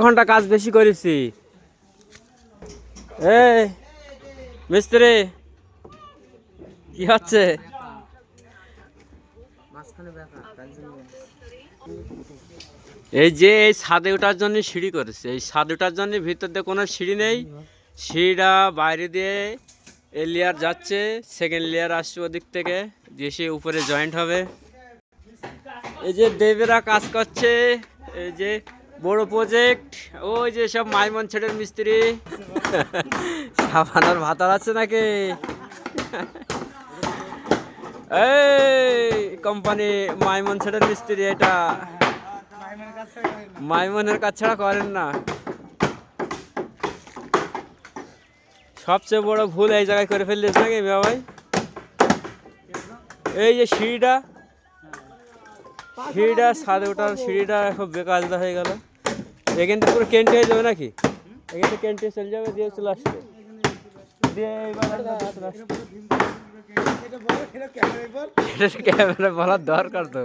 ঘন্টা কাজ বেশি করেছি। এই মিস্ত্রি কি হচ্ছে? এই যে এই ছাদে ওঠার জন্য সিঁড়ি করেছে, এই ছাদে ওঠার জন্য ভিতর দিয়ে কোনো সিঁড়ি নেই, সিঁড়িটা বাইরে দিয়ে এই লেয়ার যাচ্ছে, সেকেন্ড লেয়ার আসছে ওদিক থেকে, যে সে উপরে জয়েন্ট হবে। এই যে দেবেরা কাজ করছে, এই যে বড় প্রজেক্ট, ওই যে সব মাইমন ছেড়ের মিস্ত্রি। সাবানার ভাতার আছে নাকি? এই কোম্পানি মাইমন ছেড়ের মিস্ত্রি, এটা মাইমনের কাজ ছাড়া করেন না। সবচেয়ে বড় ভুল এই জায়গায় করে ফেললিস নাকি ভাই? এই যে সিঁড়িটা ছাদে ওঠার সিঁড়িটা খুব বেকায়দা হয়ে গেল। এখান থেকে পুরো কেন্টে হয়ে যাবে নাকি? এখান থেকে কেন্টে চলে যাবে, দিয়ে চলে আসবে, দিয়ে ক্যামেরা বলার দরকার তো।